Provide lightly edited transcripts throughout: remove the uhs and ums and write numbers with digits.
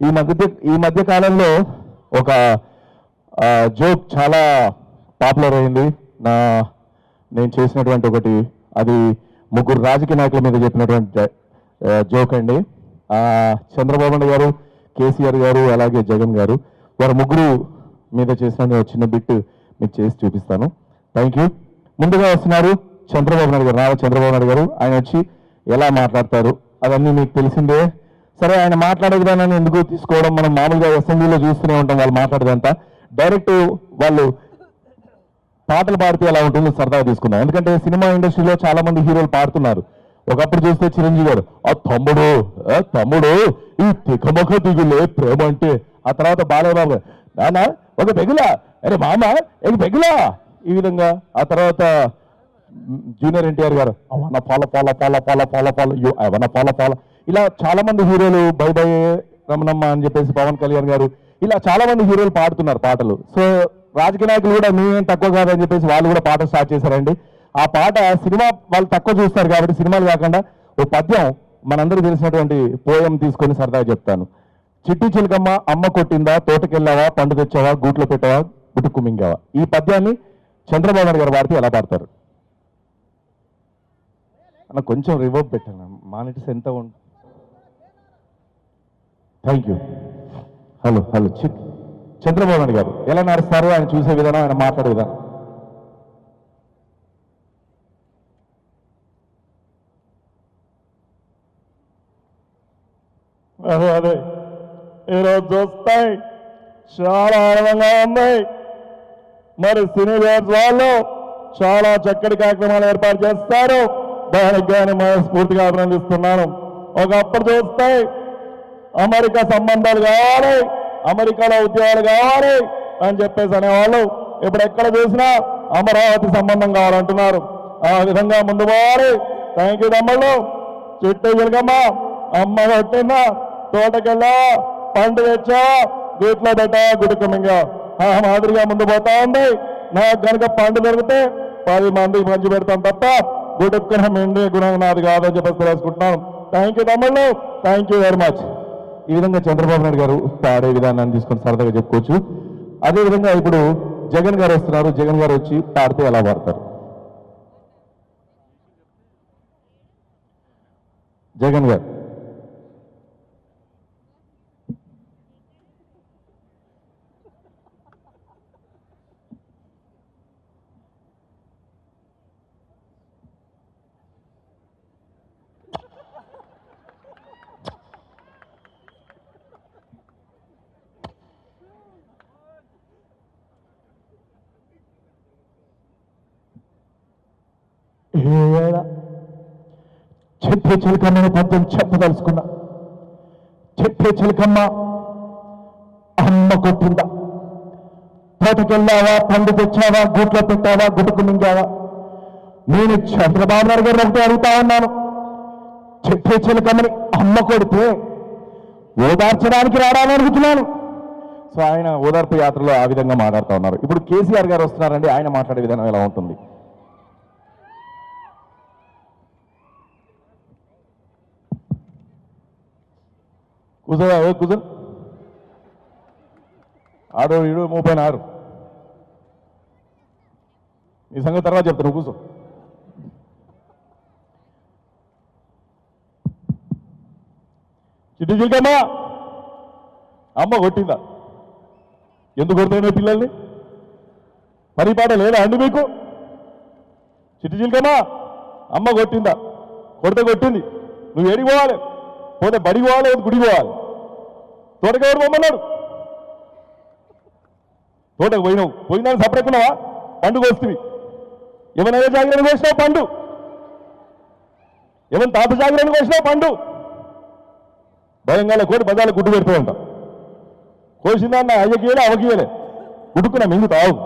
ఈ మధ్య కాలంలో ఒక జోక్ చాలా పాపులర్ అయింది. నేను చేసినటువంటి ఒకటి, అది ముగ్గురు రాజకీయ నాయకుల మీద చెప్పినటువంటి జోక్ అండి. చంద్రబాబు నాయుడు గారు, కేసీఆర్ గారు, అలాగే జగన్ గారు, వారు ముగ్గురు మీద చేసిన చిన్న బిట్ మీకు చేసి చూపిస్తాను. Thank you. ముందుగా వస్తున్నారు చంద్రబాబు నాయుడు గారు, నారా చంద్రబాబు నాయుడు గారు. ఆయన వచ్చి ఎలా మాట్లాడతారు అవన్నీ మీకు తెలిసిందే. సరే, ఆయన మాట్లాడే విధానాన్ని ఎందుకు తీసుకోవడం, మనం మామూలుగా అసెంబ్లీలో చూస్తూనే ఉంటాం వాళ్ళు మాట్లాడేదంతా. డైరెక్ట్ వాళ్ళు పాటలు పాడితే ఎలా ఉంటుందో సరదాగా తీసుకుందాం. ఎందుకంటే సినిమా ఇండస్ట్రీలో చాలా మంది హీరోలు పాడుతున్నారు. ఒకప్పుడు చూస్తే చిరంజీవి గారు, ఆ తమ్ముడు ఈ తికమక దిగులే ప్రేమ అంటే. ఆ తర్వాత బాలబాబు, నాన్న ఒక పెగులా, అరే మామ ఒక పెగులా, ఈ విధంగా. ఆ తర్వాత జూనియర్ ఎన్టీఆర్ గారు, అవన్న ఫాలో. ఇలా చాలా మంది హీరోలు, బై బై రమణమ్మ అని చెప్పేసి పవన్ కళ్యాణ్ గారు, ఇలా చాలా మంది హీరోలు పాడుతున్నారు పాటలు. సో రాజకీయ నాయకులు కూడా మేమేం తక్కువ కాదని చెప్పేసి వాళ్ళు కూడా పాట స్టార్ట్ చేశారండి. ఆ పాట సినిమా వాళ్ళు తక్కువ చూస్తారు కాబట్టి సినిమాలు కాకుండా ఓ పద్యం మనందరూ తెలిసినటువంటి పోయం తీసుకొని సరదాగా చెప్తాను. చిట్టి చిలకమ్మ అమ్మ కొట్టిందా, తోటకెళ్ళావా, పండు తెచ్చావా, గూట్లో పెట్టావా, గుటుక్కు మింగావా. ఈ పద్యాన్ని చంద్రబాబు నాయుడు గారు వాడితే ఎలా పాడతారు అన్న? కొంచెం రివర్బ్ పెట్టాను, మానిటర్స్ ఎంత ఉంటుంది. Thank you. Hello Chandrababu Naidu గారు ఎలా నడుస్తారు, ఆయన చూసే విధానం, ఆయన మాట్లాడే విధానం. అదే ఈరోజు చూస్తాయి చాలా ఆనందంగా ఉన్నాయి. మరి సినీ వేర్స్ వాళ్ళు చాలా చక్కటి కార్యక్రమాలు ఏర్పాటు చేస్తారు. దానికి కానీ మనస్ఫూర్తిగా అభినందిస్తున్నాను. ఒకప్పుడు చూస్తాయి అమెరికా సంబంధాలు కావాలి, అమెరికాలో ఉద్యోగాలు కావాలి అని చెప్పేసి అనేవాళ్ళు. ఇప్పుడు ఎక్కడ చూసినా అమరావతి సంబంధం కావాలంటున్నారు. ఆ విధంగా ముందు పోవాలి. థ్యాంక్ యూ తమ్ముళ్ళు. చిట్టు చిలకమ్మ అమ్మ కొట్టిందా, తోటకెళ్ళా, పండు తెచ్చా, గూట్లో పెట్టా, గుడుకు మింగా. ఆ మాదిరిగా ముందు పోతా ఉంది. నాకు కనుక పండు దొరికితే 10 మందికి పంచి పెడతాను తప్ప గుడుక్కున మిండి గుణం నాది కాదని చెప్పేసి తెలుసుకుంటున్నాను. థ్యాంక్ యూ తమ్ముళ్ళు. Thank you very much. ఈ విధంగా చంద్రబాబు నాయుడు గారు పాడే విధానాన్ని తీసుకొని సరదాగా చెప్పుకోవచ్చు. అదేవిధంగా ఇప్పుడు జగన్ గారు వస్తున్నారు. జగన్ గారు వచ్చి పాడితే ఎలా పాడతారు? జగన్ గారు. చిట్టి చిలకమ్మని పద్యం చెప్పదలుచుకున్నా. చిట్టి చిలకమ్మ అమ్మ కొట్టిందా, తోటకెళ్ళావా, పండు తెచ్చావా, గూట్లో పెట్టావా, గుటుకు మింగావా. నేను చంద్రబాబు నాయుడు గారు ఒకటి అడుగుతా ఉన్నాను. చిట్టి చిలకమ్మని అమ్మ కొడితే ఓదార్చడానికి రావాలని అడుగుతున్నాను. సో ఆయన ఓదార్పు యాత్రలో ఆ విధంగా మాట్లాడుతూ ఉన్నారు. ఇప్పుడు కేసీఆర్ గారు వస్తున్నారండి. ఆయన మాట్లాడే విధానం ఎలా ఉంటుంది? కూర్చో. ఆడో 36 ఈ సంగతి తర్వాత చెప్తాను. కూర్చో. చిట్టి చిలకమ్మ అమ్మ కొట్టిందా? ఎందుకు కొడుతున్నాయి పిల్లల్ని? పని పాట లేదా అండి మీకు? చిట్టి చిలకమ్మ అమ్మ కొట్టిందా? కొట్టింది. నువ్వు ఏడికి పోవాలి? పోతే బడికి పోవాలి, గుడికి పోవాలి. తోటకి ఎవరు పోమన్నాడు? తోటకు పోయినా సపరేకున్నావా? పండుగ వస్తుంది. ఏమైనా జాగ్రత్తగా కోసినావు పండు? ఏమైనా తాత జాగ్రత్తగా కోసినావు పండు? భయంగా కోడి బజార్లో గుడ్డు పెడుతూ ఉంటా. కోసిందాన్న అయ్యకియలే, అవకియలే, గుడుకున్నా మింగుతావు.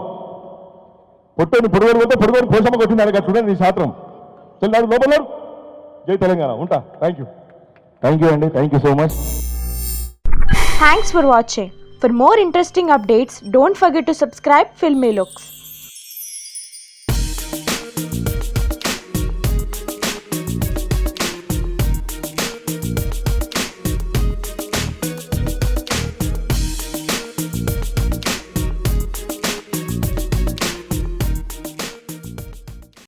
పొట్టని పొడుగోడు పోతే పొడుగోడు కోసమ్మ కొట్టింది. అలా చూడండి నీ శాస్త్రం. చెల్లాడు లోపల. జై తెలంగాణ. ఉంటా. థ్యాంక్ యూ అండి. Thank you so much. Thanks for watching. For more interesting updates, don't forget to subscribe Filmy Looks.